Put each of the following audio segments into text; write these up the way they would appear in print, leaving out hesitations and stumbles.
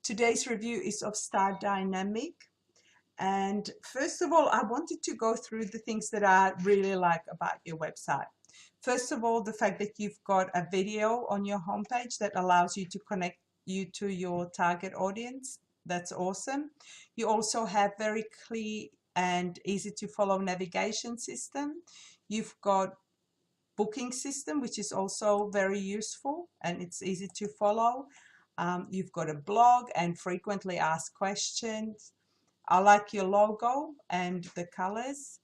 Today's review is of Star Dynamic. And first of all, I wanted to go through the things that I really like about your website. First of all, the fact that you've got a video on your homepage that allows you to connect you to your target audience. That's awesome. You also have very clear and easy to follow navigation system. You've got booking system, which is also very useful and it's easy to follow. You've got a blog and frequently asked questions. I like your logo and the colors,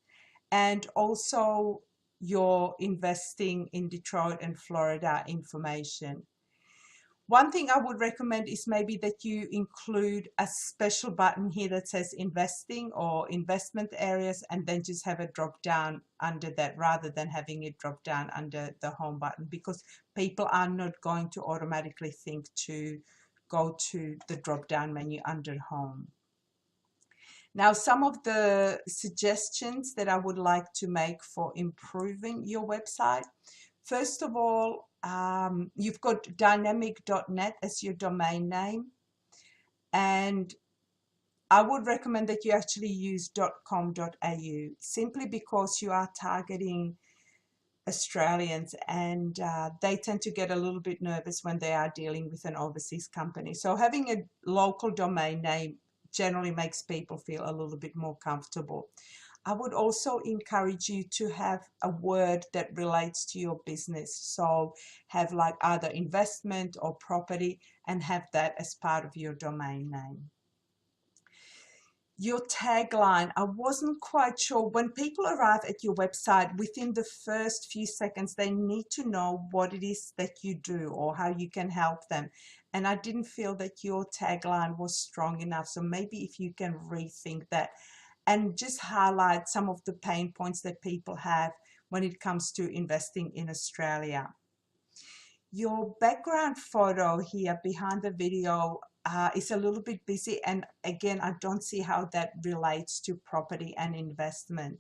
and also your investing in Detroit and Florida information. One thing I would recommend is maybe that you include a special button here that says investing or investment areas, and then just have a drop down under that rather than having it drop down under the home button, because people are not going to automatically think to go to the drop down menu under home. Now, some of the suggestions that I would like to make for improving your website. First of all, you've got dynamic.net as your domain name, and I would recommend that you actually use .com.au simply because you are targeting Australians, and they tend to get a little bit nervous when they are dealing with an overseas company. So having a local domain name generally makes people feel a little bit more comfortable. I would also encourage you to have a word that relates to your business. So have like either investment or property, and have that as part of your domain name. Your tagline, I wasn't quite sure. When people arrive at your website, within the first few seconds, they need to know what it is that you do or how you can help them. And I didn't feel that your tagline was strong enough. So maybe if you can rethink that and just highlight some of the pain points that people have when it comes to investing in Australia. Your background photo here behind the video is a little bit busy, and again, I don't see how that relates to property and investment.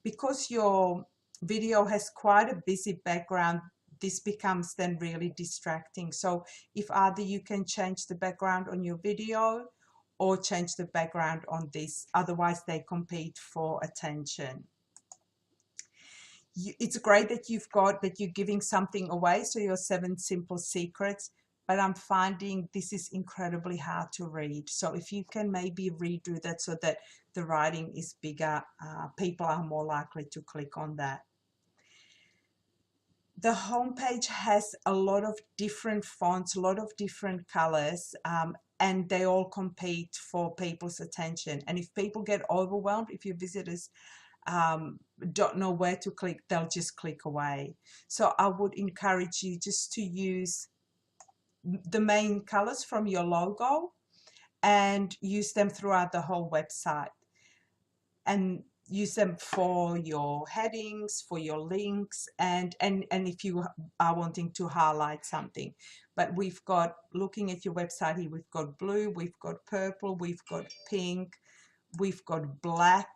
Because your video has quite a busy background, this becomes then really distracting. So if either you can change the background on your video or change the background on this, otherwise they compete for attention. It's great that you're giving something away, so your 7 simple secrets, but I'm finding this is incredibly hard to read. So if you can maybe redo that so that the writing is bigger, people are more likely to click on that. The homepage has a lot of different fonts, a lot of different colors, and they all compete for people's attention. And if people get overwhelmed, if your visitors don't know where to click, they'll just click away. So I would encourage you just to use the main colors from your logo and use them throughout the whole website, and use them for your headings, for your links, and if you are wanting to highlight something. But we've got, looking at your website here, we've got blue, we've got purple, we've got pink, we've got black,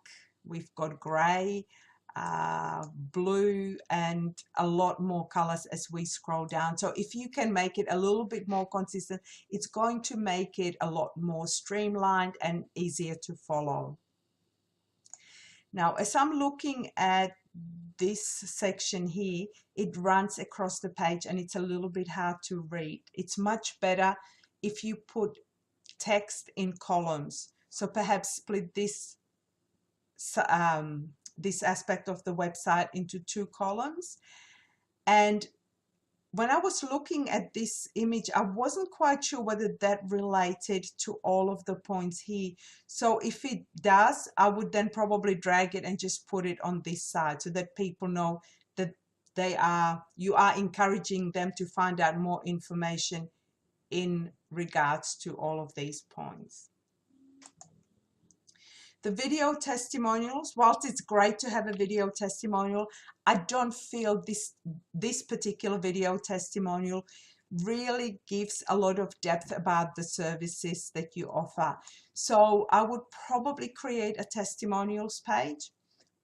we've got gray, blue, and a lot more colors as we scroll down. So if you can make it a little bit more consistent, it's going to make it a lot more streamlined and easier to follow. Now, as I'm looking at this section here, it runs across the page and it's a little bit hard to read. It's much better if you put text in columns. So perhaps split this this aspect of the website into 2 columns. And when I was looking at this image, I wasn't quite sure whether that related to all of the points here. So if it does, I would then probably drag it and just put it on this side so that people know that you are encouraging them to find out more information in regards to all of these points. The video testimonials, whilst it's great to have a video testimonial, I don't feel this particular video testimonial really gives a lot of depth about the services that you offer. So I would probably create a testimonials page,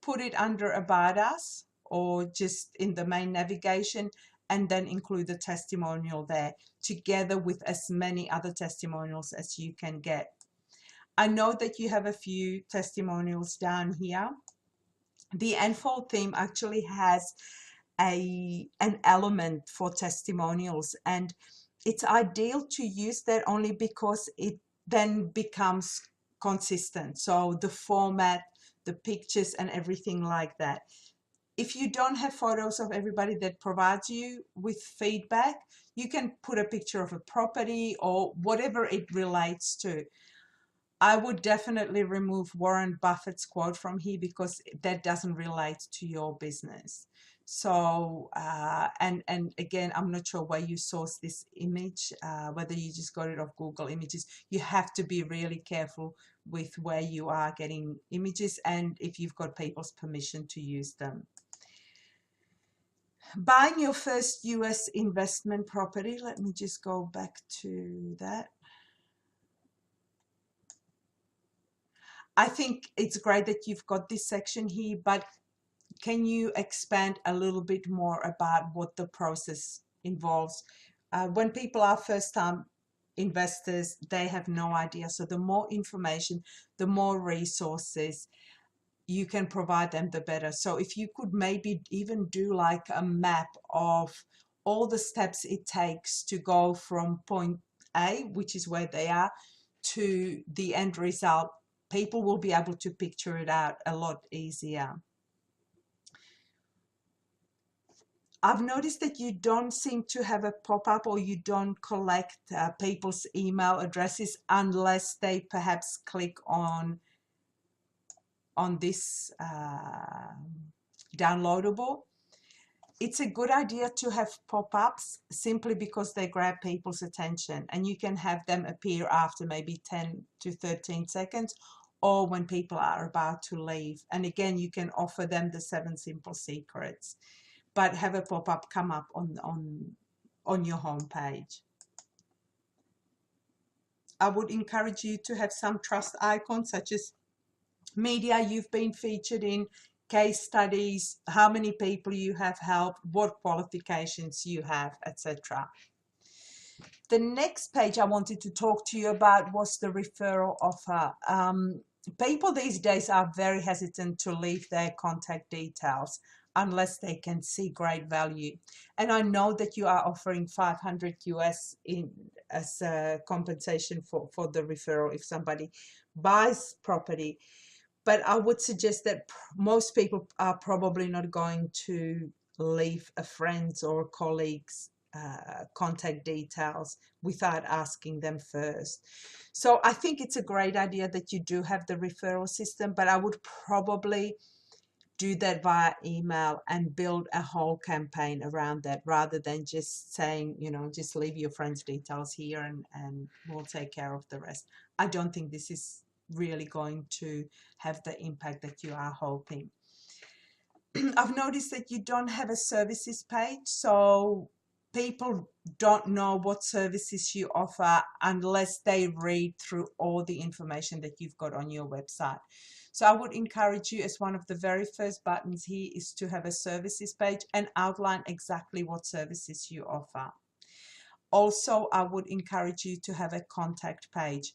put it under About Us or just in the main navigation, and then include the testimonial there together with as many other testimonials as you can get. I know that you have a few testimonials down here. The Unfold theme actually has an element for testimonials, and it's ideal to use that only because it then becomes consistent. So the format, the pictures and everything like that. If you don't have photos of everybody that provides you with feedback, you can put a picture of a property or whatever it relates to. I would definitely remove Warren Buffett's quote from here because that doesn't relate to your business. So, and again, I'm not sure where you source this image, whether you just got it off Google Images. You have to be really careful with where you are getting images and if you've got people's permission to use them. Buying your first US investment property. Let me just go back to that. I think it's great that you've got this section here, but can you expand a little bit more about what the process involves? When people are first-time investors, they have no idea. So the more information, the more resources you can provide them, the better. So if you could maybe even do like a map of all the steps it takes to go from point A, which is where they are, to the end result, people will be able to picture it out a lot easier. I've noticed that you don't seem to have a pop-up or you don't collect people's email addresses unless they perhaps click on this downloadable. It's a good idea to have pop-ups simply because they grab people's attention, and you can have them appear after maybe 10 to 13 seconds or when people are about to leave. And again, you can offer them the 7 simple secrets, but have a pop-up come up on your home page. I would encourage you to have some trust icons such as media you've been featured in, case studies, how many people you have helped, what qualifications you have, etc. The next page I wanted to talk to you about was the referral offer. People these days are very hesitant to leave their contact details unless they can see great value. And I know that you are offering 500 US as a compensation for the referral if somebody buys property. But I would suggest that most people are probably not going to leave a friend's or colleague's contact details without asking them first. So I think it's a great idea that you do have the referral system, but I would probably do that via email and build a whole campaign around that rather than just saying, you know, just leave your friend's details here and we'll take care of the rest. I don't think this is really going to have the impact that you are hoping. I've noticed that you don't have a services page, so people don't know what services you offer unless they read through all the information that you've got on your website. So I would encourage you, as one of the very first buttons here is to have a services page and outline exactly what services you offer. Also, I would encourage you to have a contact page.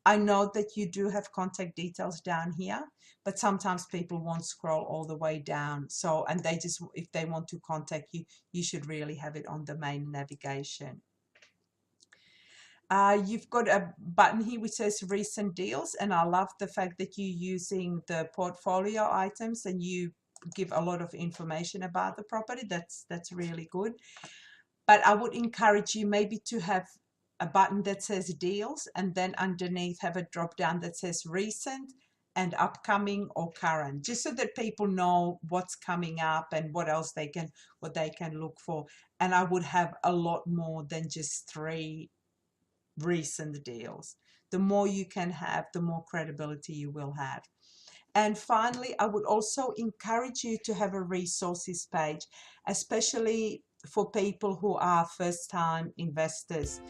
I know that you do have contact details down here, but sometimes people won't scroll all the way down. So, and they just, if they want to contact you, you should really have it on the main navigation. You've got a button here which says recent deals, and I love the fact that you're using the portfolio items and you give a lot of information about the property. That's really good. But I would encourage you maybe to have a button that says deals, and then underneath have a drop down that says recent and upcoming or current, just so that people know what's coming up and what else they can look for. And I would have a lot more than just 3 recent deals. The more you can have, the more credibility you will have. And finally, I would also encourage you to have a resources page, especially for people who are first-time investors.